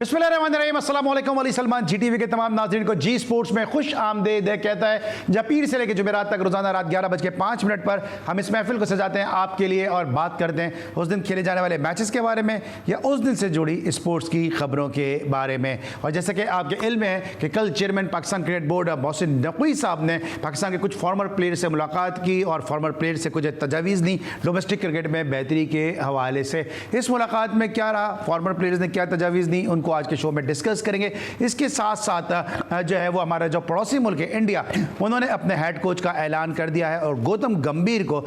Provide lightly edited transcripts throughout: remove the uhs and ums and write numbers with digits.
बिस्मिल्लाहिर्रहमानिर्रहीम, अस्सलाम वालेकुम। वली सलमान GTV के तमाम नाज़रीन को जी स्पोर्ट्स में खुश आमदीद कहता है। जब पीर से लेकर जुमेरात तक रोज़ाना रात 11:05 पर हम इस महफिल को सजाते हैं आपके लिए और बात करते हैं उस दिन खेले जाने वाले मैचेस के बारे में या उस दिन से जुड़ी स्पोर्ट्स की खबरों के बारे में। और जैसे कि आपके इल्म है कि कल chairman Pakistan Cricket board Mohsin Naqvi साहब ने पाकिस्तान के कुछ फॉर्मर प्लेयर से मुलाकात की और फॉर्मर प्लेयर से कुछ तजावीज़ दी डोमेस्टिक क्रिकेट में बेहतरी के हवाले से। इस मुलाकात में क्या रहा, फॉर्मर प्लेयर्स ने क्या तजावीज़ दी, उनको आज के शो में डिस्कस करेंगे। इसके साथ साथ जो है वो हमारा जो पड़ोसी मुल्क है इंडिया, उन्होंने अपने हेड कोच का ऐलान कर दिया है और गौतम गंभीर को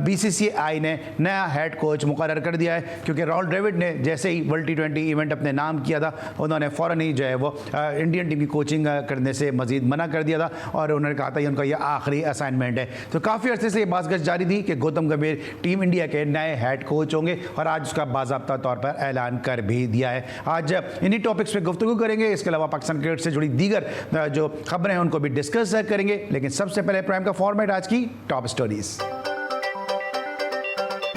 BCCI ने नया हेड कोच मुकर्रर कर दिया है, क्योंकि राहुल द्रविड़ ने जैसे ही वर्ल्ड T20 इवेंट अपने नाम किया था उन्होंने फ़ौरन ही जो है वो इंडियन टीम की कोचिंग करने से मजीद मना कर दिया था और उन्होंने कहा था उनका यह आखिरी असाइनमेंट है। तो काफ़ी अर्से से ये बातगश जारी थी कि गौतम गंभीर टीम इंडिया के नए हेड कोच होंगे और आज उसका बाज़ाब्ता तौर पर ऐलान कर भी दिया है। आज इन्हीं टॉपिक्स पे गुफ्तगू करेंगे। इसके अलावा पाकिस्तान क्रिकेट से जुड़ी दीगर जो खबरें हैं उनको भी डिस्कस करेंगे। लेकिन सबसे पहले प्राइम का फॉर्मेट, आज की टॉप स्टोरीज।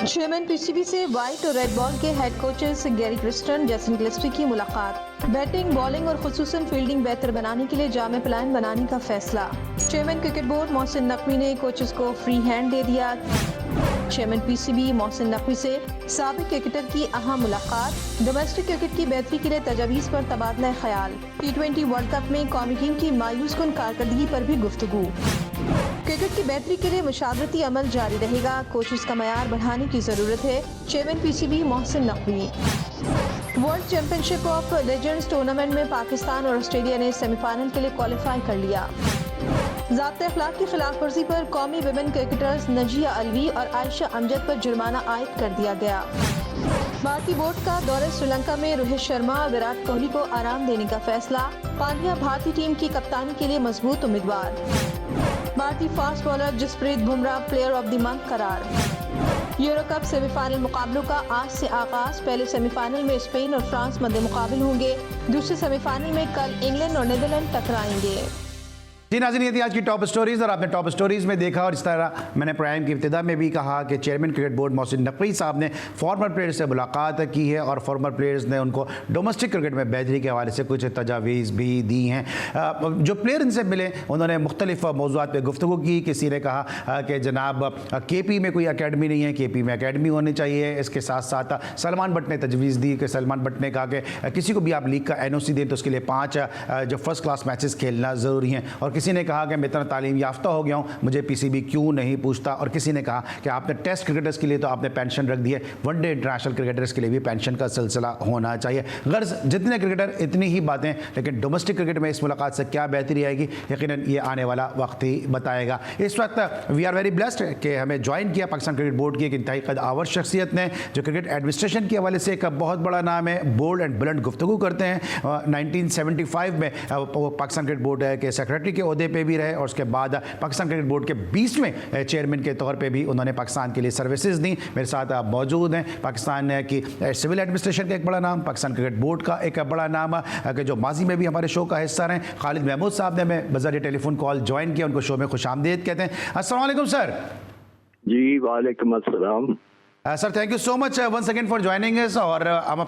चेयरमैन PCB से व्हाइट और रेड बॉल के हेड कोचेस गैरी क्रिस्टन, जैसन गिलेस्पी की मुलाकात। बैटिंग, बॉलिंग और खुसूसन फील्डिंग बेहतर बनाने के लिए जामे प्लान बनाने का फैसला। Chairman cricket board Mohsin Naqvi ने कोचेस को फ्री हैंड दे दिया। चेयरमैन PCB मोहसिन नकवी से साबिक क्रिकेटर की अहम मुलाकात। डोमेस्टिक क्रिकेट की बेहतरी के लिए तजावीज़ पर तबादला ख्याल। T20 वर्ल्ड कप में कौमी टीम की मायूस कुन कारकर्दगी पर भी गुफ्तगू। क्रिकेट की बेहतरी के लिए मुशावरती अमल जारी रहेगा, कोचेस का मयार बढ़ाने की ज़रूरत है। Chairman PCB Mohsin Naqvi. World championship of legends tournament में पाकिस्तान और ऑस्ट्रेलिया ने सेमीफाइनल के लिए क्वालिफाई कर लिया। ज़ाब्ते अखलाक की खिलाफ वर्जी पर कौमी विमेन क्रिकेटर्स नजिया अलवी और आयशा अमजद पर जुर्माना आयद कर दिया गया। भारतीय बोर्ड का दौरे श्रीलंका में रोहित शर्मा और विराट कोहली को आराम देने का फैसला। पांड्या भारतीय टीम की कप्तानी के लिए मजबूत उम्मीदवार। भारतीय fast bowler Jasprit Bumrah player of the month करार। यूरो कप सेमीफाइनल मुकाबलों का आज से आगाज। पहले सेमीफाइनल में स्पेन और फ्रांस मध्य मुकाबिल होंगे। दूसरे सेमीफाइनल में कल इंग्लैंड और नीदरलैंड टकराएंगे। जी नाज़रीन, ये थी आज की टॉप स्टोरीज और आपने टॉप स्टोरीज में देखा और इस तरह मैंने प्राइम की इब्तिदा में भी कहा कि chairman cricket board Mohsin Naqvi साहब ने फॉर्मर प्लेयर्स से मुलाकात की है और फॉर्मर प्लेयर्स ने उनको डोमेस्टिक क्रिकेट में बेहतरी के हवाले से कुछ तजावीज़ भी दी हैं। जो प्लेयर इनसे मिले उन्होंने मुख्तलिफ मौज़ूआत पर गुफ्तगू की। किसी ने कहा कि जनाब KP में कोई अकेडमी नहीं है, KP में अकेडमी होनी चाहिए। इसके साथ साथ सलमान बट ने तजवीज़ दी कि सलमान बट ने कहा कि किसी को भी आप लीग का NOC दें तो उसके लिए 5 जो फर्स्ट क्लास मैचेस खेलना ज़रूरी हैं। और किसी ने कहा कि मैं इतना तालीम याफ्ता हो गया हूँ, मुझे PCB क्यों नहीं पूछता। और किसी ने कहा कि आपने टेस्ट क्रिकेटर्स के लिए तो आपने पेंशन रख दी है, वनडे इंटरनेशनल क्रिकेटर्स के लिए भी पेंशन का सिलसिला होना चाहिए। गर्ज जितने क्रिकेटर इतनी ही बातें, लेकिन डोमेस्टिक क्रिकेट में इस मुलाकात से क्या बेहतरी आएगी यकीनन ये आने वाला वक्त ही बताएगा। इस वक्त वी आर वेरी ब्लेस्ड कि हमें ज्वाइन किया पाकिस्तान क्रिकेट बोर्ड की एक इंतहाई कद-आवर शख्सियत ने, जो क्रिकेट एडमिनिस्ट्रेशन के हवाले से एक बहुत बड़ा नाम है, बोल्ड एंड बुलंद गुफ्तगू करते हैं। 1975 में वो पाकिस्तान क्रिकेट बोर्ड के सेक्रेटरी के ओहदे पे भी रहे और उसके बाद पाकिस्तान क्रिकेट बोर्ड के 20वें चेयरमैन के तौर पे भी उन्होंने पाकिस्तान के लिए सर्विसेज दी। मेरे साथ आप मौजूद हैं पाकिस्तान की सिविल एडमिनिस्ट्रेशन का एक बड़ा नाम, पाकिस्तान क्रिकेट बोर्ड का एक बड़ा नाम कि जो माजी में भी हमारे शो का हिस्सा रहे, खालिद महमूद साहब ने हमें बज़रिए टेलीफोन कॉल ज्वाइन किया। उनको शो में खुशामदीद कहते हैं। अस्सलाम वालेकुम सर। जी वालेकुम अस्सलाम। Sir thank you so much once again for joining us. और हम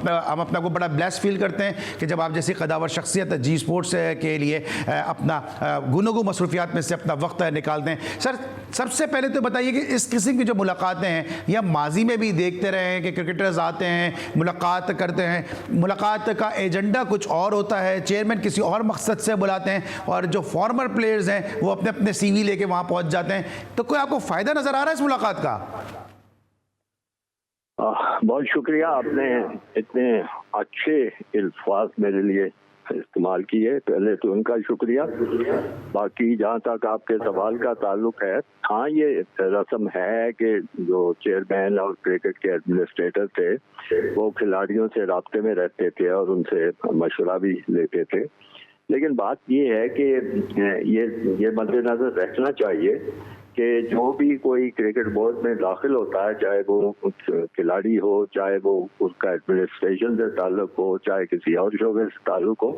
अपना को बड़ा ब्लेस फील करते हैं कि जब आप जैसी कदावर शख्सियत जी स्पोर्ट्स के लिए अपना गुनोगु मसरूफियात में से अपना वक्त निकालते हैं। सर सबसे पहले तो बताइए कि इस किस्म की जो मुलाकातें हैं या माजी में भी देखते रहे हैं कि क्रिकेटर्स आते हैं, मुलाकात करते हैं, मुलाकात का एजेंडा कुछ और होता है, चेयरमैन किसी और मकसद से बुलाते हैं और जो फॉर्मर प्लेयर्स हैं वो अपने अपने CV लेके वहाँ पहुँच जाते हैं। तो कोई आपको फ़ायदा नज़र आ रहा है इस मुलाकात का? बहुत शुक्रिया, आपने इतने अच्छे अल्फाज मेरे लिए इस्तेमाल किए, पहले तो उनका शुक्रिया। बाकी जहाँ तक आपके सवाल का ताल्लुक है, हाँ ये रस्म है कि जो चेयरमैन और क्रिकेट के एडमिनिस्ट्रेटर थे वो खिलाड़ियों से राब्ते में रहते थे और उनसे मशवरा भी लेते थे। लेकिन बात ये है कि ये मद्देनजर रखना चाहिए कि जो भी कोई क्रिकेट बोर्ड में दाखिल होता है, चाहे वो खिलाड़ी हो, चाहे वो उसका एडमिनिस्ट्रेशन से ताल्लुक हो, चाहे किसी और शोबे से ताल्लुक हो,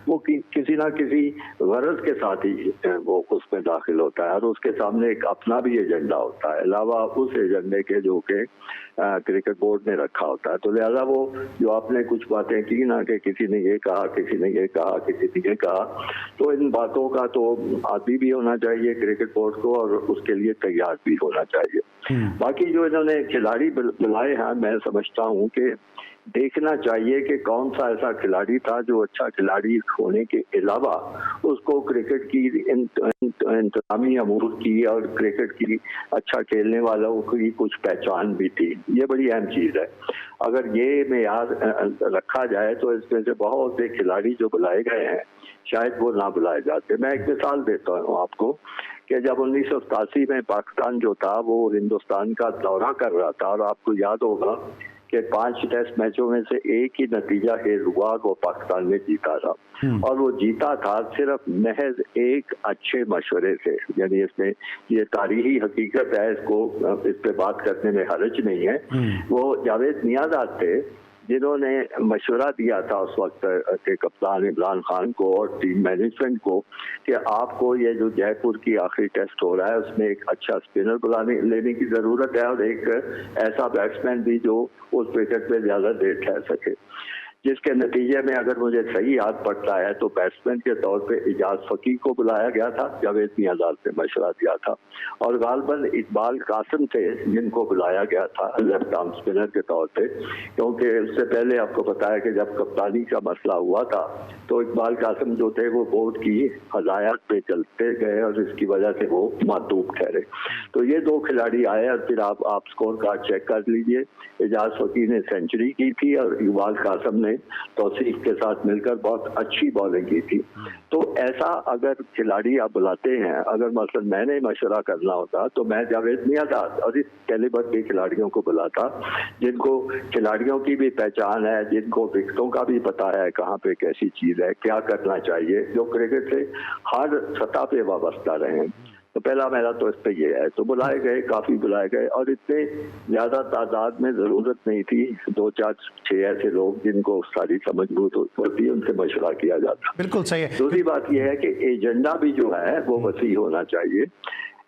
वो किसी ना किसी गरज के साथ ही वो उसमें दाखिल होता है और उसके सामने एक अपना भी एजेंडा होता है अलावा उस एजेंडे के जो कि क्रिकेट बोर्ड ने रखा होता है। तो लिहाजा वो जो आपने कुछ बातें की ना कि किसी ने ये कहा, किसी ने ये कहा, किसी ने ये कहा, तो इन बातों का तो आदी भी होना चाहिए क्रिकेट बोर्ड को और उसके लिए तैयार भी होना चाहिए। बाकी जो इन्होंने खिलाड़ी बुलाए हैं, मैं समझता हूँ कि देखना चाहिए कि कौन सा ऐसा खिलाड़ी था जो अच्छा खिलाड़ी होने के अलावा उसको क्रिकेट की इंतजामी अमूर की और क्रिकेट की अच्छा खेलने वालों की कुछ पहचान भी थी। ये बड़ी अहम चीज़ है। अगर ये मेयार रखा जाए तो इसमें से बहुत से खिलाड़ी जो बुलाए गए हैं शायद वो ना बुलाए जाते। मैं एक मिसाल देता हूँ आपको कि जब 1987 में पाकिस्तान जो था वो हिंदुस्तान का दौरा कर रहा था और आपको याद होगा कि 5 टेस्ट मैचों में से एक ही नतीजा हेर हुआ और वो पाकिस्तान में जीता था और वो जीता था सिर्फ महज एक अच्छे मशवरे से। यानी इसमें ये तारीखी हकीकत है, इसको इस पे बात करने में हर्ज नहीं है। वो जावेद नियाज़ थे जिन्होंने मशवरा दिया था उस वक्त के कप्तान इमरान खान को और टीम मैनेजमेंट को कि आपको ये जो जयपुर की आखिरी टेस्ट हो रहा है उसमें एक अच्छा स्पिनर लेने की ज़रूरत है और एक ऐसा बैट्समैन भी जो उस विकेट पे ज़्यादा देर ठहर सके, जिसके नतीजे में अगर मुझे सही याद पड़ता है तो बैट्समैन के तौर पे इजाज फकीर को बुलाया गया था, जावेद नियाज़ ने मशवरा दिया था और गालबन इकबाल कासिम थे जिनको बुलाया गया था लेफ्ट आर्म स्पिनर के तौर पे, क्योंकि उससे पहले आपको पता है कि जब कप्तानी का मसला हुआ था तो इकबाल कासिम जो थे वो बोर्ड की हदायत पे चलते गए और इसकी वजह से वो मातूब ठहरे। तो ये दो खिलाड़ी आए और फिर आप स्कोर कार्ड चेक कर लीजिए। इजाज फकीर ने सेंचुरी की थी और इकबाल कासिम ने तौसीफ के साथ मिलकर बहुत अच्छी बॉलिंग की थी। तो ऐसा अगर खिलाड़ी आप बुलाते हैं, अगर मतलब मैंने मशवरा करना होता तो मैं जावेद नियाज़ और इस कैलिबर के खिलाड़ियों को बुलाता जिनको खिलाड़ियों की भी पहचान है, जिनको विकेटों का भी पता है कहाँ पे कैसी चीज़ है, क्या करना चाहिए, जो क्रिकेट से हर सतह पे वाबस्ता रहे। तो पहला मेरा तो इस पे ये है। तो बुलाए गए, काफ़ी बुलाए गए और इतने ज़्यादा तादाद में ज़रूरत नहीं थी, 2, 4, 6 ऐसे लोग जिनको सारी समझ होती है उनसे मशवरा किया जाता। बिल्कुल सही है। दूसरी बात यह है कि एजेंडा भी जो है वो वसी होना चाहिए।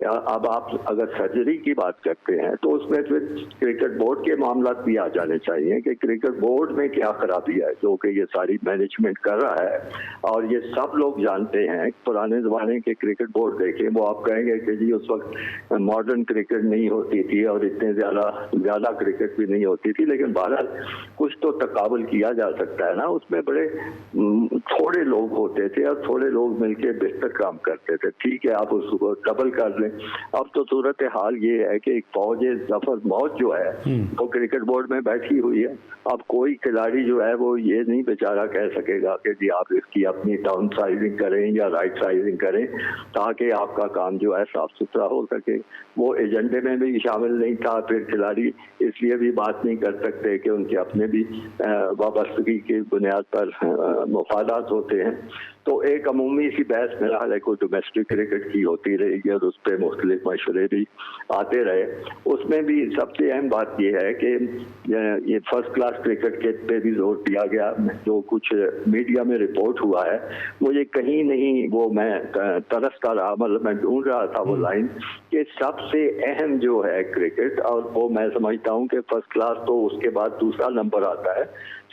अब आप अगर सर्जरी की बात करते हैं तो उसमें फिर क्रिकेट बोर्ड के मामला भी आ जाने चाहिए कि क्रिकेट बोर्ड में क्या खराबी है जो कि ये सारी मैनेजमेंट कर रहा है और ये सब लोग जानते हैं। पुराने ज़माने के क्रिकेट बोर्ड देखें, वो आप कहेंगे कि जी उस वक्त मॉडर्न क्रिकेट नहीं होती थी और इतने ज़्यादा क्रिकेट भी नहीं होती थी, लेकिन बहरहाल कुछ तो तकाबुल किया जा सकता है ना। उसमें बड़े थोड़े लोग होते थे और थोड़े लोग मिलकर बेहतर काम करते थे। ठीक है, आप उसको डबल कर लें। अब तो सूरत हाल ये है कि एक फौज जफर मौज जो है वो क्रिकेट बोर्ड में बैठी हुई है। अब कोई खिलाड़ी जो है वो ये नहीं बेचारा कह सकेगा कि जी आप इसकी अपनी डाउन साइजिंग करें या राइट साइजिंग करें ताकि आपका काम जो है साफ सुथरा हो सके। वो एजेंडे में भी शामिल नहीं था। फिर खिलाड़ी इसलिए भी बात नहीं कर सकते कि उनके अपने भी वाबस्तगी की बुनियाद पर मफादात होते हैं। तो एक अमूमी सी बहस मेरा हाल है को डोमेस्टिक क्रिकेट की होती रहेगी और उस पर मुख्तलिफ मशवरे भी आते रहे। उसमें भी सबसे अहम बात यह है कि ये फर्स्ट क्लास क्रिकेट के पे भी जोर दिया गया। जो कुछ मीडिया में रिपोर्ट हुआ है मुझे कहीं नहीं वो मैं तरसता रहा, मतलब मैं ढूंढ रहा था वो लाइन कि सबसे अहम जो है क्रिकेट, और वो मैं समझता हूँ कि फर्स्ट क्लास तो उसके बाद दूसरा नंबर आता है।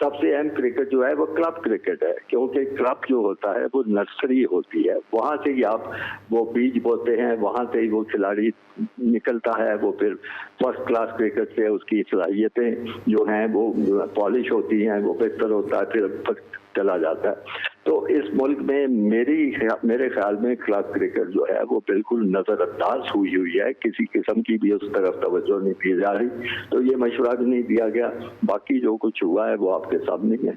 सबसे अहम क्रिकेट जो है वो क्लब क्रिकेट है, क्योंकि क्लब जो होता है वो नर्सरी होती है, वहाँ से ही आप वो बीज बोते हैं, वहाँ से ही वो खिलाड़ी निकलता है। वो फिर फर्स्ट क्लास क्रिकेट से उसकी सलाहियतें जो हैं वो पॉलिश होती हैं, वो बेहतर होता है, फिर चला जाता है। तो इस मुल्क में मेरे ख्याल में क्लब क्रिकेट जो है वो बिल्कुल नज़रअंदाज हुई है। किसी किस्म की भी उस तरफ तवज्जो नहीं दी जा रही, तो ये मशवरा भी नहीं दिया गया। बाकी जो कुछ हुआ है वो आपके सामने है।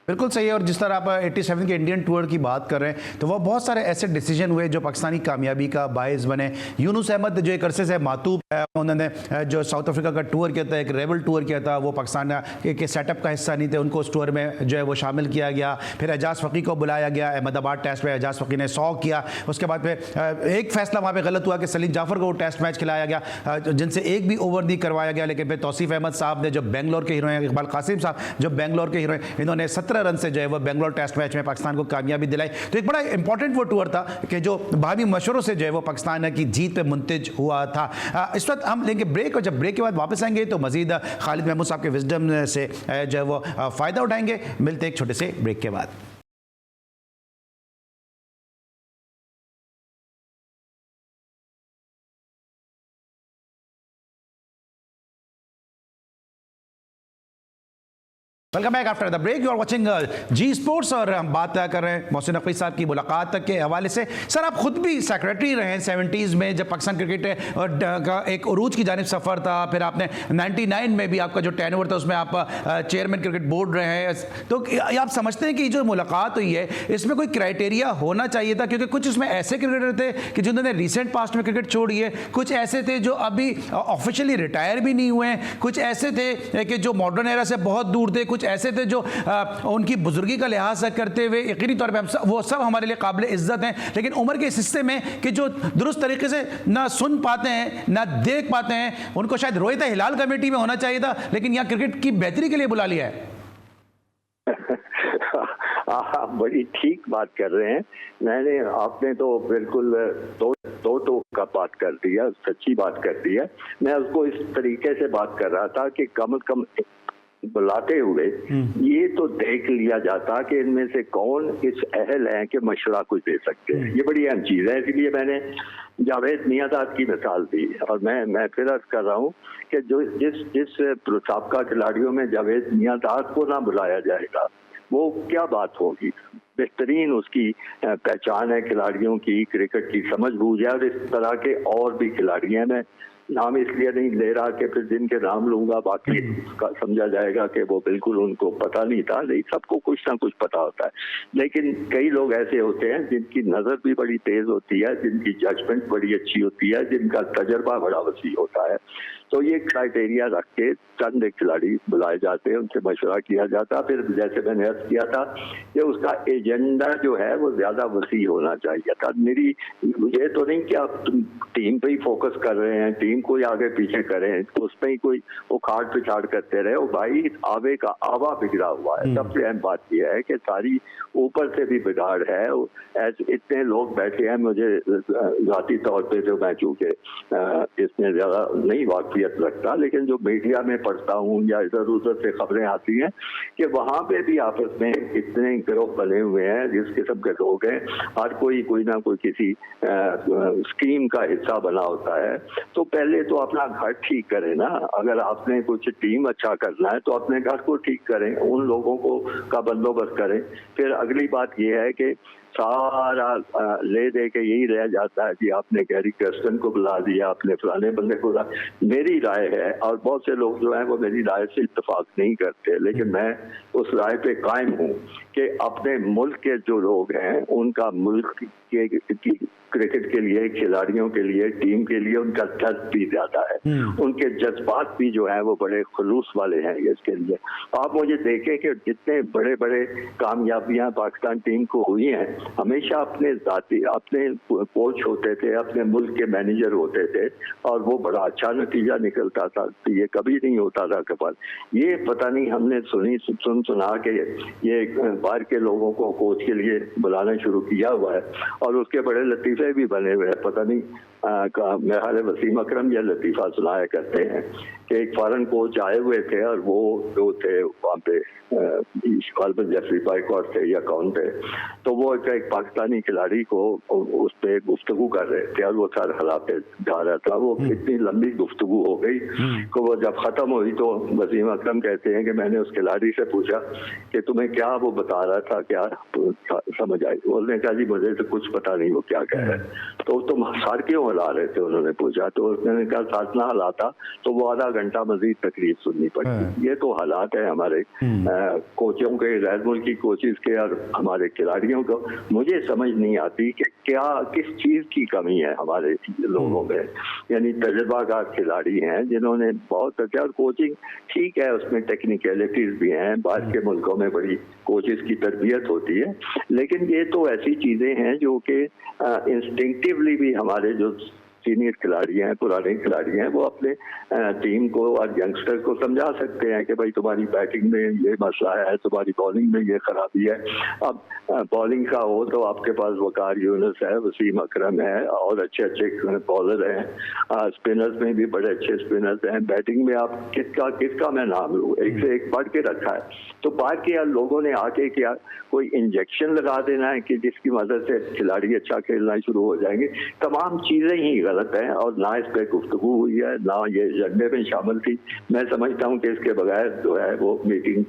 बिल्कुल सही है। और जिस तरह आप 87 के इंडियन टूर की बात कर रहे हैं तो वो बहुत सारे ऐसे डिसीजन हुए जो पाकिस्तानी कामयाबी का बायस बने। यूनुस अहमद जो एक अरसे से मातूब है, उन्होंने जो साउथ अफ्रीका का टूर किया था, एक रेबल टूर किया था, वो पाकिस्तान के सेटअप का हिस्सा नहीं थे, उनको उस टूर में जो है वो शामिल किया गया। फिर एजाज फ़की को बुलाया गया अहमदाबाद टेस्ट में, एजाज फ़की ने 100 किया। उसके बाद फिर एक फैसला वहाँ पर गलत हुआ कि सलीम जाफर को टेस्ट मैच खिलाया गया जिनसे एक भी ओवर नहीं करवाया गया। लेकिन फिर तौसीफ अहमद साहब ने, जो बेंगलोर के हीरो हैं, इकबाल कासिम साहब जो बेंगलोर के हीरो हैं, इन्होंने 17 रन से जो है वो बेंगलोर टेस्ट मैच में पाकिस्तान को कामयाबी दिलाई। तो एक बड़ा इंपॉर्टेंट वो टूर था कि जो भावी मशवरों से जो है वो पाकिस्तान की जीत पे मुंतज हुआ था। इस वक्त हम लेंगे ब्रेक, और जब ब्रेक के बाद वापस आएंगे तो मजीद खालिद महमूद साहब के विजडम से जो है वो फ़ायदा उठाएंगे। मिलते एक छोटे से ब्रेक के बाद। Welcome back after the break. You are watching Zee Sports और हम बात कर रहे हैं मोहसिन नकवी साहब की मुलाकात के हवाले से। सर, आप खुद भी सेक्रेटरी रहे हैं 70s में, जब पाकिस्तान क्रिकेट का एक उरूज की जानिब सफ़र था। फिर आपने 99 में भी आपका जो टेन्योर था उसमें आप चेयरमैन क्रिकेट बोर्ड रहे हैं। तो आप समझते हैं कि जो मुलाकात हुई है इसमें कोई क्राइटेरिया होना चाहिए था? क्योंकि कुछ इसमें ऐसे क्रिकेटर थे कि जिन्होंने रिसेंट पास्ट में क्रिकेट छोड़ी है, कुछ ऐसे थे जो अभी ऑफिशियली रिटायर भी नहीं हुए हैं, कुछ ऐसे थे कि जो मॉडर्न एरा से बहुत दूर थे, कुछ ऐसे थे जो उनकी बुजुर्गी का लिहाज करते हुए यकीनी तौर पे वो सब हमारे लिए काबिल इज्जत हैं। लेकिन उम्र के इस हिस्से में कि जो दुरुस्त तरीके से ना सुन पाते हैं ना देख पाते हैं, उनको शायद रोहित हिलाल कमेटी में होना चाहिए था, लेकिन यहाँ क्रिकेट की बेहतरी के लिए बुला लिया है। आप बड़ी ठीक बात कर रहे हैं। आपने तो बिल्कुल दो का बात कर दिया, सच्ची बात कर दी है। मैं उसको इस तरीके से बात कर रहा था कि कम से कम बुलाते हुए ये तो देख लिया जाता कि इनमें से कौन इस अहल है कि मशवरा कुछ दे सकते हैं। ये बड़ी अहम चीज है। इसलिए मैंने जावेद मियांदाद की मिसाल दी, और मैं फिर अर्ज कर रहा हूँ कि जो जिस साबका खिलाड़ियों में जावेद मियांदाद को ना बुलाया जाएगा वो क्या बात होगी। बेहतरीन उसकी पहचान है खिलाड़ियों की, क्रिकेट की समझ बूझ है, और इस तरह के और भी खिलाड़ी हैं। मैं नाम इसलिए नहीं ले रहा कि फिर जिनके नाम लूंगा बाकी समझा जाएगा कि वो बिल्कुल उनको पता नहीं था। नहीं, सबको कुछ ना कुछ पता होता है। लेकिन कई लोग ऐसे होते हैं जिनकी नज़र भी बड़ी तेज होती है, जिनकी जजमेंट बड़ी अच्छी होती है, जिनका तजर्बा बड़ा वसी होता है। तो ये क्राइटेरिया रख के चंद खिलाड़ी बुलाए जाते हैं, उनसे मशवरा किया जाता। फिर जैसे मैंने अर्ज किया था कि उसका एजेंडा जो है वो ज्यादा वसी होना चाहिए था। मेरी ये तो नहीं कि आप टीम पे ही फोकस कर रहे हैं, टीम को ही आगे पीछे करें, तो उसमें ही कोई उखाड़ पिछाड़ करते रहे। वो भाई आवे का आवा बिगड़ा हुआ है। सबसे अहम बात यह है कि सारी ऊपर से भी बिगाड़ है। ऐसे इतने लोग बैठे हैं, मुझे जाती तौर पे जो मैं चूंकि इसमें ज्यादा नहीं वाकफियत रखता, लेकिन जो मीडिया में पढ़ता हूँ या इधर उधर से खबरें आती हैं कि वहाँ पे भी आपस में इतने गिरोह बने हुए हैं, जिस किस्म के लोग हैं, हर कोई ना कोई किसी स्कीम का हिस्सा बना होता है। तो पहले तो अपना घर ठीक करें ना। अगर आपने कुछ टीम अच्छा करना है तो अपने घर को ठीक करें, उन लोगों को का बंदोबस्त करें। फिर अगली बात यह है कि सारा ले दे के यही रह जाता है कि आपने गैरी कर्स्टन को बुला दिया, आपने फलाने बंदे को बुला। मेरी राय है, और बहुत से लोग जो हैं वो मेरी राय से इत्तेफाक नहीं करते, लेकिन मैं उस राय पे कायम हूँ कि अपने मुल्क के जो लोग हैं उनका मुल्क के क्रिकेट के लिए, खिलाड़ियों के लिए, टीम के लिए उनका दर्द भी ज्यादा है। उनके जज्बात भी जो है वो बड़े खुलूस वाले हैं इसके लिए। आप मुझे देखें कि जितने बड़े बड़े कामयाबियां पाकिस्तान टीम को हुई हैं, हमेशा अपने कोच होते थे, अपने मुल्क के मैनेजर होते थे, और वो बड़ा अच्छा नतीजा निकलता था। तो ये कभी नहीं होता था कपल। ये पता नहीं हमने सुना के ये बाहर के लोगों को कोच के लिए बुलाना शुरू किया हुआ है, और उसके बड़े लतीफे भी बने हुए हैं। पता नहीं मेरे ख्याल वसीम अकरम या लतीफ़ा सुनाया करते हैं कि एक फॉरेन कोच आए हुए थे, और वो जो थे वहाँ पे गालिबन जेफरी बाइकॉट थे या कौन थे, तो वो एक पाकिस्तानी खिलाड़ी को उस पर गुफ्तगू कर रहे थे, और वो सर हिलाते जा रहा था। वो इतनी लंबी गुफ्तगू हो गई कि वो जब ख़त्म हुई तो वसीम अकरम कहते हैं कि मैंने उस खिलाड़ी से पूछा कि तुम्हें क्या वो बता रहा था, क्या समझ आई? बोलने का जी मुझे तो कुछ पता नहीं वो क्या कह रहे। तो तुम सर क्यों हिला रहे थे, उन्होंने पूछा। तो उसने कहा सर ना हिलाता तो वो आधा घंटा मजीद तकरीर सुननी पड़ती। ये तो हालात है हमारे कोचों के, गैर मुल्की कोचेस के और हमारे खिलाड़ियों को। मुझे समझ नहीं आती कि क्या किस चीज़ की कमी है हमारे लोगों में। यानी तजुर्बाकार खिलाड़ी हैं जिन्होंने बहुत अच्छा, और कोचिंग ठीक है, उसमें टेक्निकलिटीज भी हैं, बाहर के मुल्कों में बड़ी कोचेस की तरबियत होती है, लेकिन ये तो ऐसी चीज़ें हैं जो कि इंस्टिंक्टिवली भी हमारे जो सीनियर खिलाड़ी हैं, पुराने खिलाड़ी हैं, वो अपने टीम को और यंगस्टर को समझा सकते हैं कि भाई तुम्हारी बैटिंग में ये मसला है, तुम्हारी बॉलिंग में ये खराबी है। अब बॉलिंग का हो तो आपके पास वकार यूनुस है, वसीम अकरम है और अच्छे अच्छे बॉलर हैं, स्पिनर्स में भी बड़े अच्छे स्पिनर्स हैं। बैटिंग में आप किसका मैं नाम लूँ, एक से एक बढ़ के रखा है। तो बाहर के लोगों ने आके क्या कोई इंजेक्शन लगा देना है कि जिसकी मदद से खिलाड़ी अच्छा खेलना शुरू हो जाएंगे? तमाम चीज़ें ही गलत है और ना इस पर गुफ्तगू हुई है, ना ये एजेंडे में शामिल थी। मैं समझता हूँ कि इसके बगैर जो है वो मीटिंग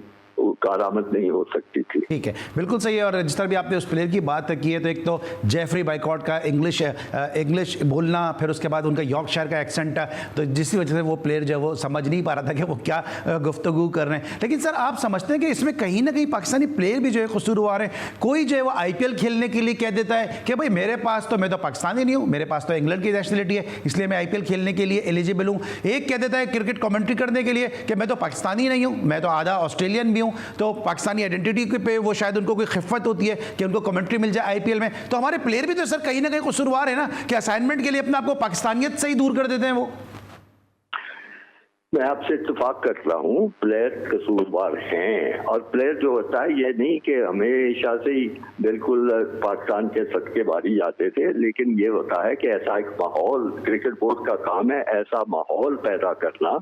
कारामद नहीं हो सकती थी। ठीक है, बिल्कुल सही है। और जिस तरह भी आपने उस प्लेयर की बात की है, तो एक तो जेफरी बाइकॉट का इंग्लिश बोलना, फिर उसके बाद उनका यॉर्कशायर का एक्सेंट, तो जिसकी वजह से वो प्लेयर जो है वो समझ नहीं पा रहा था कि वो क्या गुफ्तगू कर रहे हैं। लेकिन सर आप समझते हैं कि इसमें कहीं ना कहीं पाकिस्तानी प्लेयर भी जो है कसूरवार है? कोई जो है वो IPL खेलने के लिए कह देता है कि भाई मेरे पास तो, मैं तो पाकिस्तानी नहीं हूँ, मेरे पास तो इंग्लैंड की नेशनलिटी है, इसलिए मैं IPL खेलने के लिए एलिजिबल हूँ। एक कह देता है क्रिकेट कमेंट्री करने के लिए कि मैं तो पाकिस्तानी नहीं हूँ, मैं तो आधा ऑस्ट्रेलियन भी हूँ, तो पाकिस्तानी आइडेंटिटी पे वो शायद उनको कोई खिफ़त होती है कि उनको कमेंट्री मिल जाए IPL में। तो हमारे प्लेयर भी तो सर कहीं ना कहीं कसूरवार है ना, कि असाइनमेंट के लिए अपने आप को पाकिस्तानियत से ही दूर कर देते हैं वो। मैं आपसे इत्तेफाक करता हूँ, प्लेयर कसूरवार हैं, और प्लेयर जो होता है ये नहीं कि हमेशा से ही बिल्कुल पाकिस्तान के सदके बारी जाते थे, लेकिन ये होता है कि ऐसा एक माहौल, क्रिकेट बोर्ड का काम है ऐसा माहौल पैदा करना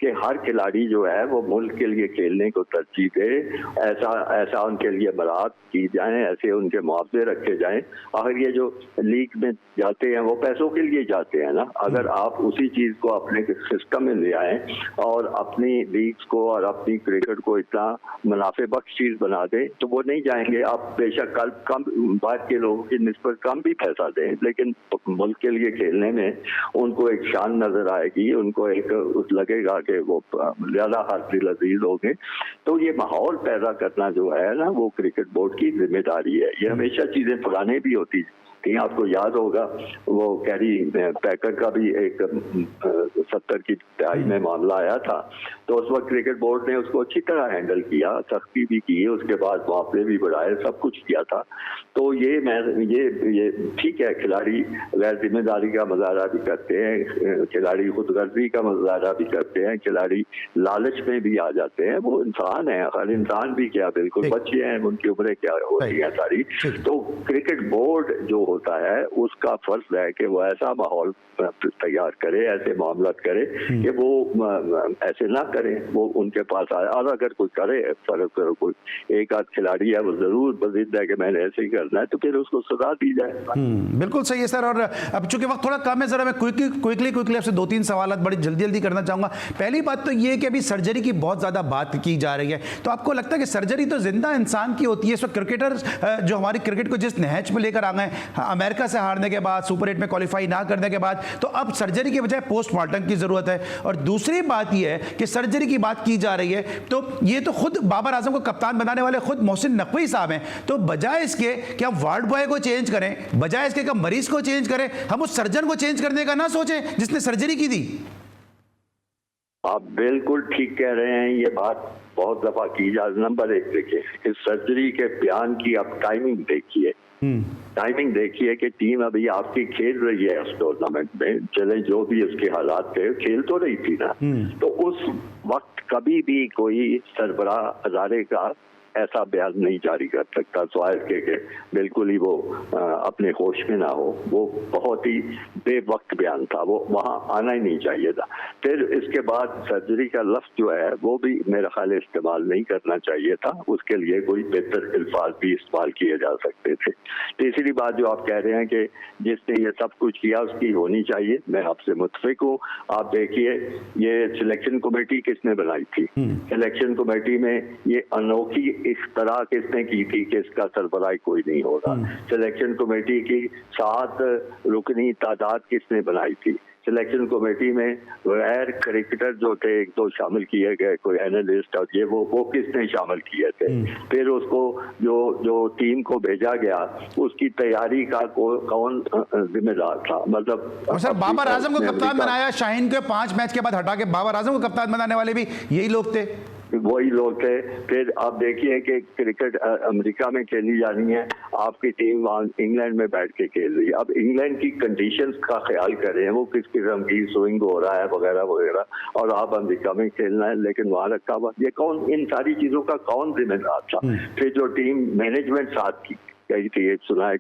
कि हर खिलाड़ी जो है वो मुल्क के लिए खेलने को तरजीह दे, ऐसा उनके लिए बरात की जाए, ऐसे उनके मुआवजे रखे जाएं। आखिर ये जो लीग में जाते हैं वो पैसों के लिए जाते हैं ना। अगर आप उसी चीज़ को अपने सिस्टम में ले आएँ और अपनी लीग्स को और अपनी क्रिकेट को इतना मुनाफे बख्श चीज़ बना दें तो वो नहीं जाएंगे। आप बेशक कम बात के लोगों की निस्बत कम भी पैसा दें, लेकिन मुल्क के लिए खेलने में उनको एक शान नजर आएगी, उनको एक लगेगा कि वो ज़्यादा हासिल अजीज होंगे। तो ये माहौल पैदा करना जो है ना, वो क्रिकेट बोर्ड की जिम्मेदारी है। ये हमेशा चीज़ें पुराने भी होती थी, आपको याद होगा वो कैरी पैकर का भी एक 70 की दहाई में मामला आया था, तो उस वक्त क्रिकेट बोर्ड ने उसको अच्छी तरह हैंडल किया, सख्ती भी की, उसके बाद मुआवजे भी बढ़ाए, सब कुछ किया था। तो ये ठीक है, खिलाड़ी गैर जिम्मेदारी का मुजाहरा भी करते हैं, खिलाड़ी खुदगर्जी का मुजाहरा भी करते हैं, खिलाड़ी लालच में भी आ जाते हैं, वो इंसान है, हर इंसान भी क्या, बिल्कुल बच्चे हैं, उनकी उम्रें क्या होती हैं सारी। तो क्रिकेट बोर्ड जो होता है उसका फर्ज है कि वो ऐसा माहौल तैयार करे, ऐसे मामला करे कि वो ऐसे ना करें, वो उनके पास आए। और अगर कोई करे, फर्क करो, कोई एक आध खिलाड़ी है वो जरूर बजिद है कि मैंने ऐसे ही करना है, तो फिर उसको सजा दी जाए। बिल्कुल सही है सर। और अब चूंकि वक्त थोड़ा कम है, जरा मैं क्विकली आपसे 2-3 सवाल बड़ी जल्दी करना चाहूंगा। पहली बात तो ये कि अभी सर्जरी की बहुत ज्यादा बात की जा रही है, तो आपको लगता है कि सर्जरी तो जिंदा इंसान की होती है? इस वक्त क्रिकेटर्स जो हमारी क्रिकेट को जिस नहज में लेकर आ गए, अमेरिका से हारने के बाद, सुपर 8 में क्वालिफाई ना करने के बाद, तो अब सर्जरी के बजाय पोस्टमार्टम की जरूरत है। और दूसरी बात यह है कि सर्जरी की बात की जा रही है, तो ये तो खुद बाबर आजम को कप्तान बनाने वाले खुद मोहसिन नकवी साहब हैं, तो बजाय इसके कि हम वार्ड बॉय को चेंज करें, बजाय इसके कि मरीज को चेंज करें, हम उस सर्जन को चेंज करने का ना सोचें जिसने सर्जरी की थी। आप बिल्कुल ठीक कह रहे हैं, ये बात बहुत दफा की जा। नंबर 1 देखिए, इस सर्जरी के बयान की आप टाइमिंग देखिए, टाइमिंग देखिए कि टीम अभी आपकी खेल रही है उस टूर्नामेंट में, चले जो भी उसके हालात थे, खेल तो रही थी ना। तो उस वक्त कभी भी कोई सरबराह अदारे का ऐसा बयान नहीं जारी कर सकता सवाल के बिल्कुल ही वो अपने होश में ना हो। वो बहुत ही बेवक्त बयान था, वो वहाँ आना ही नहीं चाहिए था। फिर इसके बाद सर्जरी का लफ्ज जो है वो भी मेरा ख्याल इस्तेमाल नहीं करना चाहिए था, उसके लिए कोई बेहतर अल्फाज भी इस्तेमाल किए जा सकते थे। तीसरी बात जो आप कह रहे हैं कि जिसने ये सब कुछ किया उसकी होनी चाहिए, मैं आपसे मुत्फिक हूँ। आप देखिए ये सिलेक्शन कमेटी किसने बनाई थी, सिलेक्शन कमेटी में ये अनोखी इस तरह किसने की थी कि इसका सरबराह कोई नहीं होगा। सिलेक्शन कमेटी की 7 रुकनी तादाद किसने बनाई थी, सिलेक्शन कमेटी में गैर क्रिकेटर जो थे एक दो शामिल किए गए, कोई एनालिस्ट और ये वो किसने शामिल किए थे। फिर उसको जो टीम को भेजा गया उसकी तैयारी का कौन जिम्मेदार था, मतलब और सर बाबर आजम को कप्तान बनाया, शाहीन को 5 मैच के बाद हटा के बाबर आजम को कप्तान बनाने वाले भी यही लोग थे। वही लोग थे। फिर आप देखिए कि क्रिकेट अमेरिका में खेली जानी है, आपकी टीम वहाँ इंग्लैंड में बैठ के खेल रही है। अब इंग्लैंड की कंडीशंस का ख्याल करें, वो किस किस्म की स्विंग हो रहा है वगैरह वगैरह, और आप अमेरिका में खेलना है लेकिन वहाँ रखा हुआ, ये कौन, इन सारी चीजों का कौन जिम्मेदार था। फिर जो टीम मैनेजमेंट साथ की गई थी, एक सुना है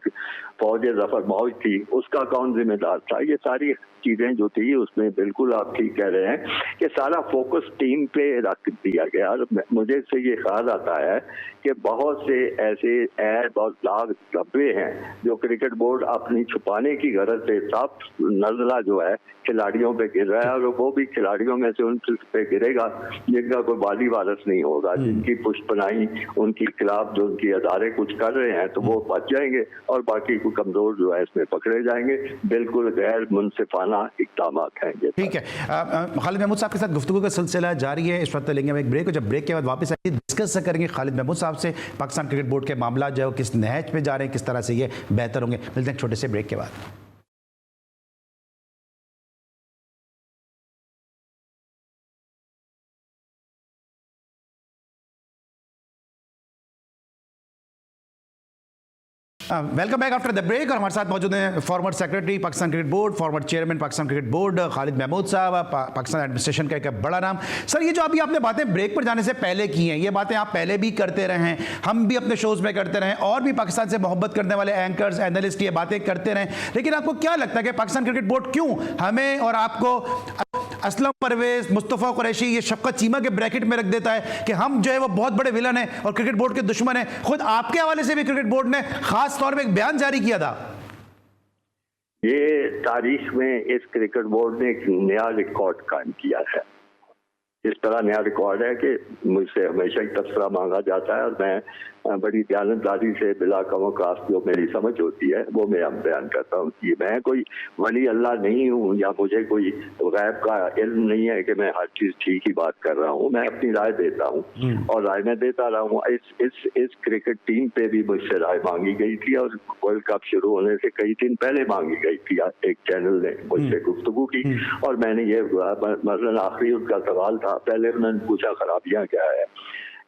फौज जफर मौज थी, उसका कौन जिम्मेदार था। ये सारी चीजें जो थी उसमें बिल्कुल आप ठीक कह रहे हैं कि सारा फोकस टीम पे रख दिया गया। और मुझे इससे ये ख्याल आता है कि बहुत से ऐसे ऐप और लाग धब्बे हैं जो क्रिकेट बोर्ड अपनी छुपाने की गरज से साफ नजला जो है खिलाड़ियों पे गिर रहा है, और वो भी खिलाड़ियों में से उन पे गिरेगा जिनका कोई वाली वारस नहीं होगा, जिनकी पुष्पनाई उनके खिलाफ जो उनकी अदारे कुछ कर रहे हैं तो वो बच जाएंगे, और बाकी को कमजोर जो है इसमें पकड़े जाएंगे। बिल्कुल गैर मुनसिफाना इक़दाम हैं। ठीक है, खालिद महमूद साहब के साथ गुफ्तगू का सिलसिला जारी है। इस वक्त लेंगे हम एक ब्रेक, और जब ब्रेक के बाद वापस आएंगे डिस्कस करेंगे खालिद महमूद साहब से पाकिस्तान क्रिकेट बोर्ड के मामला जो है किस नहज पे जा रहे हैं, किस तरह से ये बेहतर होंगे। मिलते हैं छोटे से ब्रेक के बाद। Welcome back after the break. और हमारे साथ मौजूद हैं former secretary Pakistan Cricket Board, former chairman Pakistan Cricket Board Khalid Mahmood साहब, पाकिस्तान एडमिनिस्ट्रेशन का एक बड़ा नाम। सर, ये जो अभी आपने बातें ब्रेक पर जाने से पहले की हैं, ये बातें आप पहले भी करते रहे हैं, हम भी अपने शोज में करते रहे, और भी पाकिस्तान से मोहब्बत करने वाले एंकर्स एनालिस्ट ये बातें करते रहे, लेकिन आपको क्या लगता है कि पाकिस्तान क्रिकेट बोर्ड क्यों हमें और आपको असलम परवेज, मुस्तफ़ा कुरैशी, ये शफकत चीमा के ब्रैकेट में रख देता है कि हम जो है वो बहुत बड़े विलन हैं और क्रिकेट बोर्ड के दुश्मन हैं। खुद आपके हवाले से भी क्रिकेट बोर्ड ने खास तौर पे एक बयान जारी किया था। ये तारीख में इस क्रिकेट बोर्ड ने एक नया रिकॉर्ड कायम किया है। इस तरह नया रिकॉर्ड है कि मुझसे हमेशा ही तबसरा मांगा जाता है, और मैं बड़ी दयानतदारी से बिला कमोकास जो मेरी समझ होती है वो मैं बयान करता हूँ कि मैं कोई वली अल्लाह नहीं हूँ, या मुझे कोई गैब का इल्म नहीं है कि मैं हर चीज़ ठीक ही बात कर रहा हूँ। मैं अपनी राय देता हूँ और राय में देता रहा हूँ। इस क्रिकेट टीम पे भी मुझसे राय मांगी गई थी, और वर्ल्ड कप शुरू होने से कई दिन पहले मांगी गई थी। एक चैनल ने मुझसे गुफ्तगू की और मैंने ये मसलन आखिरी उनका सवाल था, पहले उन्होंने पूछा खराबियाँ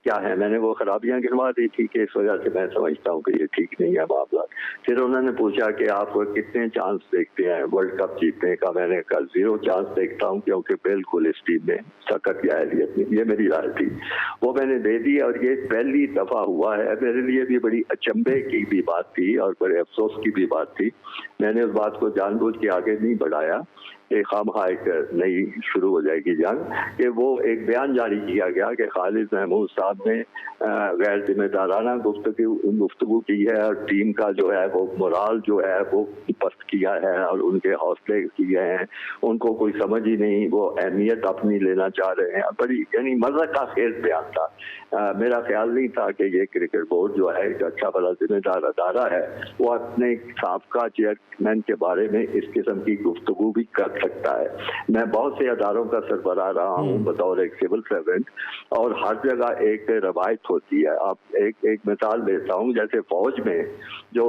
क्या है, मैंने वो खराबियां गिनवा दी थी कि इस वजह से मैं समझता हूँ कि ये ठीक नहीं है मामला। फिर उन्होंने पूछा कि आप कितने चांस देखते हैं वर्ल्ड कप जीतने का, मैंने कहा 0 चांस देखता हूँ, क्योंकि बिल्कुल इस टीम में सख्त जाहिलियत नहीं। ये मेरी राय थी, वो मैंने दे दी, और ये पहली दफा हुआ है। मेरे लिए भी बड़ी अचंभे की भी बात थी और बड़े अफसोस की भी बात थी। मैंने उस बात को जानबूझ के आगे नहीं बढ़ाया, एक खामखा एक नई शुरू हो जाएगी जंग, कि वो एक बयान जारी किया गया कि खालिद महमूद साहब ने गैर जिम्मेदाराना गुफ्तगू की है, और टीम का जो है वो मोराल जो है वो पस्त किया है, और उनके हौसले किए हैं, उनको कोई समझ ही नहीं, वो अहमियत अपनी लेना चाह रहे हैं। बड़ी यानी मज़ाक का खेल बयान था। मेरा ख्याल नहीं था कि ये क्रिकेट बोर्ड जो है एक अच्छा बड़ा जिम्मेदार अदारा है, वो अपने साबका चेयरमैन के बारे में इस किस्म की गुफ्तगू भी कर सकता है। मैं बहुत से अदारों का सरबराह रहा हूँ बतौर एक सिविल सर्वेंट, और हर जगह एक रवायत होती है। आप एक मिसाल देता हूँ, जैसे फौज में जो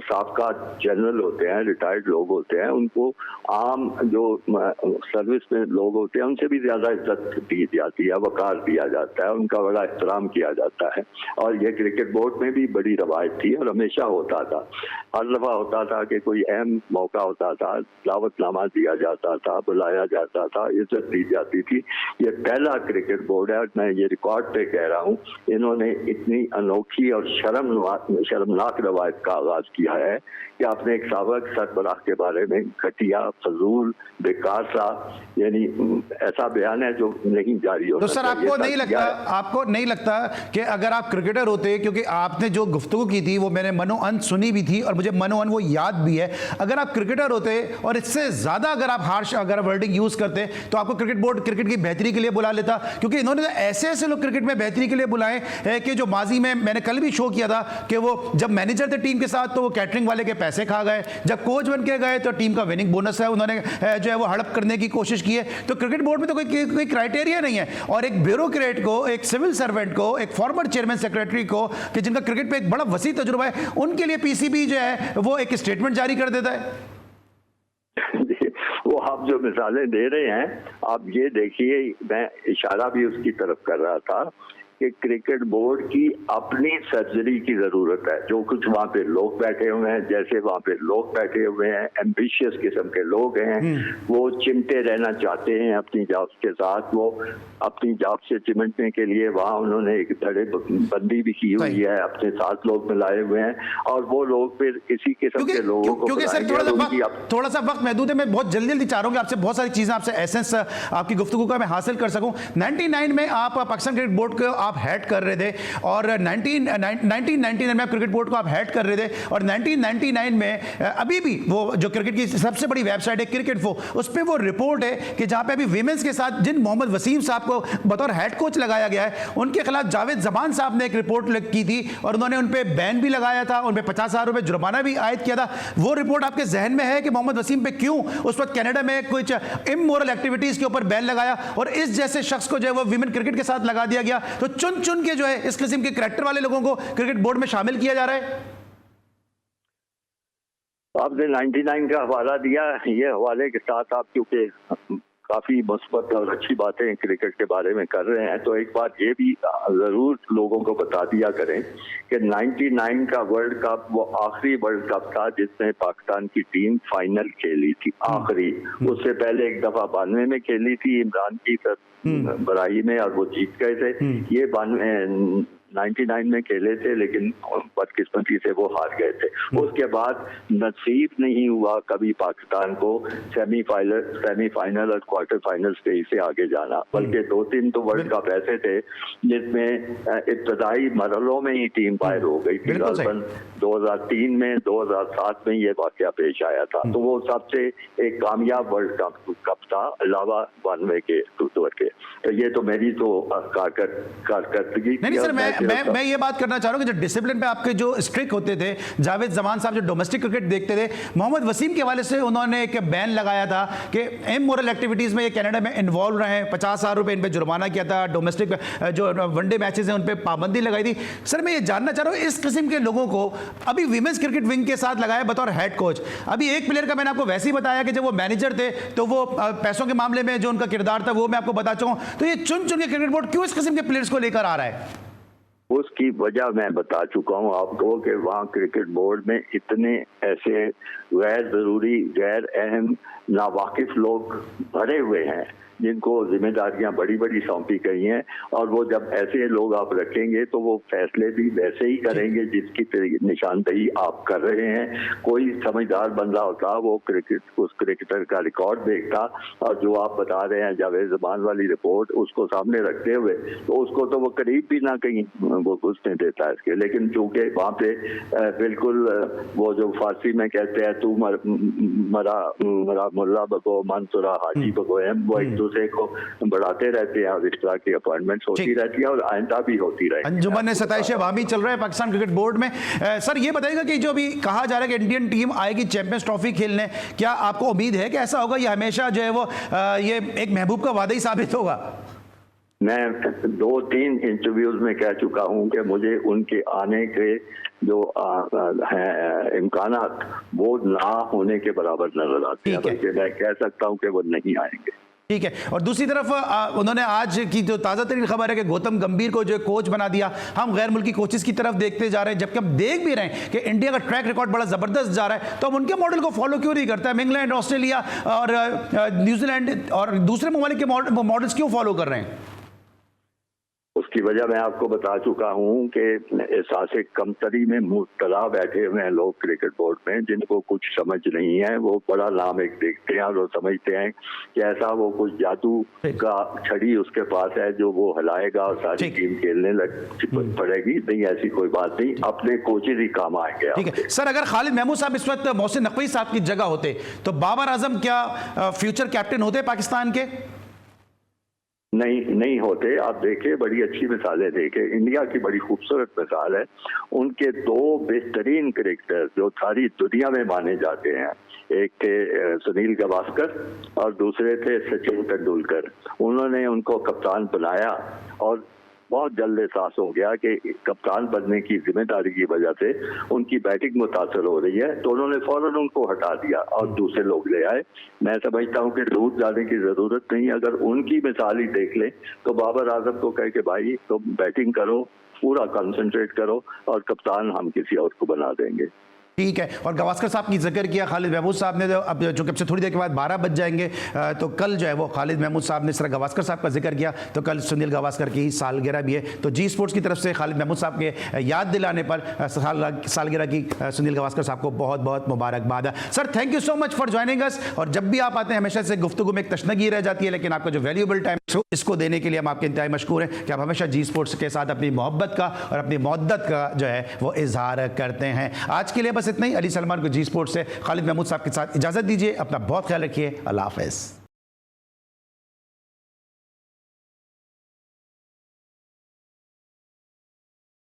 साबका जनरल होते हैं, रिटायर्ड लोग होते हैं, उनको आम जो सर्विस में लोग होते हैं उनसे भी ज्यादा इज्जत दी जाती है, वकार दिया जाता है, उनका बड़ा एहतराम किया जाता है। और ये क्रिकेट बोर्ड में भी बड़ी रवायत थी और हमेशा होता था। हर दफा होता था कि कोई अहम मौका होता था, दावतनामा दिया जाता था, बुलाया जाता था, इज्जत दी जाती थी। ये पहला क्रिकेट बोर्ड है, मैं ये रिकॉर्ड पे कह रहा हूँ, इन्होंने इतनी अनोखी और शर्मनाक रवायत का आगाज किया है कि आपने एक साबिक सरबराह के बारे में घटिया, फजूल, बेकार सा, यानी ऐसा बयान है जो नहीं जारी होता। तो सर आपको नहीं लगता कि अगर आप क्रिकेटर होते, क्योंकि आपने जो गुफ्तगू की थी वो मैंने मनो अन सुनी भी थी और मुझे मनो अन वो याद भी है, अगर आप क्रिकेटर होते और इससे ज़्यादा अगर आप हार्श अगर वर्डिंग यूज़ करते तो आपको क्रिकेट बोर्ड क्रिकेट की बेहतरी के लिए बुला लेता, क्योंकि इन्होंने ऐसे ऐसे लोग क्रिकेट में बेहतरी के लिए बुलाए हैं कि जो माजी में मैंने कल भी शो किया था कि वो जब मैनेजर थे टीम के साथ तो वो कैटरिंग वाले के पैसे खा गए, जब कोच बन के गए तो टीम का विनिंग बोनस है उन्होंने जो है वो हड़प करने की कोशिश की है। तो क्रिकेट बोर्ड में तो कोई क्राइटेरिया नहीं है। और एक ब्यूरोक्रेट को, एक सिविल सर्वेंट को, एक फॉर्मर चेयरमैन सेक्रेटरी को कि जिनका क्रिकेट पे एक बड़ा वसी तजुर्बा है, उनके लिए पीसीबी जो है वो एक स्टेटमेंट जारी कर देता है। वो आप जो मिसालें दे रहे हैं, आप ये देखिए, मैं इशारा भी उसकी तरफ कर रहा था कि क्रिकेट बोर्ड की अपनी सर्जरी की जरूरत है। जो कुछ वहाँ पे लोग बैठे हुए हैं, जैसे वहाँ पे लोग बैठे हुए हैं, एम्बिशियस किस्म के लोग हैं, वो चिमटे रहना चाहते हैं अपनी जॉब के साथ। वो अपनी जॉब से चिमटने के लिए वहाँ उन्होंने एक धड़े बंदी भी की हुई है, अपने साथ लोग मिलाए हुए हैं, और वो लोग फिर इसी किस्म के लोगों को, क्योंकि सर थोड़ा सा वक्त महदूद है, मैं बहुत जल्दी चाह रहा हूँ कि आपसे बहुत सारी चीजें, आपसे एसेंस आपकी गुफ्तगू का मैं हासिल कर सकूं। 99 में आप पाकिस्तान क्रिकेट बोर्ड को आप हेड कर रहे थे, और 1999 में क्रिकेट बोर्ड को आप हेड कर रहे थे, और 1999 में अभी भी वो जो क्रिकेट की सबसे बड़ी वेबसाइट है क्रिकेट उस पर वो रिपोर्ट है कि जहां पे अभी विमेंस के साथ जिन मोहम्मद वसीम साहब को बतौर हेड कोच लगाया गया है, उनके खिलाफ जावेद जमान साहब ने एक रिपोर्ट की थी और उन्होंने उन पे बैन भी लगाया था, उन पे 50,000 रुपए जुर्माना भी आयद किया था। वो रिपोर्ट आपके जहन में है कि मोहम्मद वसीम पे क्यों उस वक्त कनाडा में कुछ इमोरल एक्टिविटीज के ऊपर बैन लगाया, और इस जैसे शख्स को जो है वो विमेन क्रिकेट के साथ लगा दिया गया? तो चुन चुन के जो है इस किस्म के करैक्टर वाले लोगों को क्रिकेट बोर्ड में शामिल किया जा रहा है। आपने 99 का हवाला दिया, ये हवाले के साथ आप क्योंकि काफी मुस्बत और अच्छी बातें क्रिकेट के बारे में कर रहे हैं, तो एक बात ये भी जरूर लोगों को बता दिया करें कि 99 का वर्ल्ड कप वो आखिरी वर्ल्ड कप था जिसमें पाकिस्तान की टीम फाइनल खेली थी, आखिरी। उससे पहले एक दफा 92 में खेली थी इमरान की बराई में, और वो जीत गए थे। ये 99 में खेले थे, लेकिन बदकिस्मती से वो हार गए थे। उसके बाद नसीब नहीं हुआ कभी पाकिस्तान को सेमीफाइनल और क्वार्टर फाइनल स्टेज से आगे जाना, बल्कि 2-3 तो वर्ल्ड कप ऐसे थे जिसमें इब्तदाई मरहलों में ही टीम बाहर हो गई थी। 2003 में, 2007 में ये वाकया पेश आया था। तो वो सबसे एक कामयाब वर्ल्ड कप था, अलावा 92 के टूर के। तो ये तो मेरी तो कारकर्दगी। नहीं सर, मैं ये बात करना चाह रहा हूँ कि जो डिसिप्लिन पे आपके जो स्ट्रिक्ट होते थे, जावेद जमान साहब जो डोमेस्टिक क्रिकेट देखते थे, मोहम्मद वसीम के हवाले से उन्होंने एक बैन लगाया था कि इमोरल एक्टिविटीज में ये कनाडा में इन्वॉल्व रहे, 50,000 रुपए इन पे जुर्माना किया था, डोमेस्टिक जो वनडे मैचेस हैं उन पे पाबंदी लगाई थी। सर मैं ये जानना चाह रहा हूँ, इस किस्म के लोगों को अभी विमेंस क्रिकेट विंग के साथ लगाया बतौर हेड कोच। अभी एक प्लेयर का मैंने आपको वैसे ही बताया कि जब वो मैनेजर थे तो वो पैसों के मामले में जो उनका किरदार था वो मैं आपको बता चुका हूँ। तो ये चुन चुन के क्रिकेट बोर्ड क्यों इस किस्म के प्लेयर्स को लेकर आ रहा है? उसकी वजह मैं बता चुका हूँ आपको कि वहाँ क्रिकेट बोर्ड में इतने ऐसे गैर जरूरी, गैर अहम, नावाकिफ लोग भरे हुए हैं जिनको जिम्मेदारियां बड़ी बड़ी सौंपी गई हैं, और वो जब ऐसे लोग आप रखेंगे तो वो फैसले भी वैसे ही करेंगे जिसकी निशानदेही आप कर रहे हैं। कोई समझदार बंदा होता वो उस क्रिकेटर का रिकॉर्ड देखता, और जो आप बता रहे हैं जावेद जमान वाली रिपोर्ट, उसको सामने रखते हुए तो उसको तो वो करीब भी ना कहीं वो घुसने देता है इसके। लेकिन चूंकि वहाँ पे बिल्कुल वो जो फारसी में कहते हैं तू मरा मुल्ला बगो मन तुरा हाजी बगो, वो एक दूसरे को बढ़ाते रहते हैं, और इस तरह की अपॉइंटमेंट्स होती रहती है और आइंदा भी होती रहेगी। अंजुमन सताइश अवामी चल रहा है पाकिस्तान क्रिकेट बोर्ड में। सर ये बताइएगा कि जो अभी कहा जा रहा है कि इंडियन टीम आएगी चैंपियंस ट्रॉफी खेलने, क्या आपको उम्मीद है कि ऐसा होगा, ये हमेशा जो है वो ये एक महबूब का वादा ही साबित होगा? मैं 2-3 इंटरव्यूज में कह चुका हूं कि मुझे उनके आने के जो इम्कानात वो ना होने के बराबर नजर आते हैं, बल्कि मैं कह सकता हूं कि वो नहीं आएंगे। ठीक है। और दूसरी तरफ उन्होंने आज की जो ताज़ा तरीन खबर है कि गौतम गंभीर को जो कोच बना दिया। हम गैर मुल्की कोचेस की तरफ देखते जा रहे हैं, जबकि हम देख भी रहे हैं कि इंडिया का ट्रैक रिकॉर्ड बड़ा ज़बरदस्त जा रहा है, तो हम उनके मॉडल को फॉलो क्यों नहीं करते? हम इंग्लैंड, ऑस्ट्रेलिया और न्यूजीलैंड और दूसरे ममालिक के मॉडल्स क्यों फॉलो कर रहे हैं? उसकी वजह मैं आपको बता चुका हूँ कि एहसास कमतरी में मुब्तला बैठे हुए हैं लोग क्रिकेट बोर्ड में, जिनको कुछ समझ नहीं है। वो बड़ा नाम एक देखते हैं और वो समझते हैं कि ऐसा वो कुछ जादू का छड़ी उसके पास है जो वो हिलाएगा और सारी टीम खेलने लग पड़ेगी। नहीं, ऐसी कोई बात नहीं, अपने कोचेज ही काम आएंगे। ठीक है सर, अगर खालिद महमूद साहब इस वक्त मोहसिन नकवी साहब की जगह होते तो बाबर आजम क्या फ्यूचर कैप्टन होते पाकिस्तान के? नहीं होते। आप देखिए, बड़ी अच्छी मिसालें देखे, इंडिया की बड़ी खूबसूरत मिसाल है। उनके दो बेहतरीन क्रिकेटर जो सारी दुनिया में माने जाते हैं, एक थे सुनील गावस्कर और दूसरे थे सचिन तेंदुलकर। उन्होंने उनको कप्तान बनाया और बहुत जल्द एहसास हो गया कि कप्तान बनने की जिम्मेदारी की वजह से उनकी बैटिंग मुतासर हो रही है, तो उन्होंने फौरन उनको हटा दिया और दूसरे लोग ले आए। मैं समझता हूं कि दूर जाने की जरूरत नहीं। अगर उनकी मिसाल ही देख ले तो बाबर आजम को कहे कि भाई तुम बैटिंग करो, पूरा कंसंट्रेट करो और कप्तान हम किसी और को बना देंगे। ठीक है। और गावस्कर साहब की जिक्र किया खालिद महमूद साहब ने, अब जो कब से थोड़ी देर के बाद 12 बज जाएंगे, तो कल जो है वो खालिद महमूद साहब ने इस तरह गावस्कर साहब का जिक्र किया, तो कल सुनील गावस्कर की सालगिरह भी है। तो जी स्पोर्ट्स की तरफ से खालिद महमूद साहब के याद दिलाने पर सालगिरह की सुनील गावस्कर साहब को बहुत बहुत मुबारकबाद है। Sir, thank you so much for joining us. और जब भी आप आते हैं हमेशा से गुफ्तगू में एक तशनगी रह जाती है, लेकिन आपका जो वैल्यूएबल टाइम इसको देने के लिए हम आपके इंतहाई मशकूर हैं कि आप हमेशा जी स्पोर्ट्स के साथ अपनी मोहब्बत का और अपनी मुद्दत का जो है वो इजहार करते हैं। आज के लिए बस इतना ही। अली सलमान को जी स्पोर्ट्स से खालिद महमूद साहब के साथ इजाज़त दीजिए। अपना बहुत ख्याल रखिए। अल्लाह हाफ़िज़।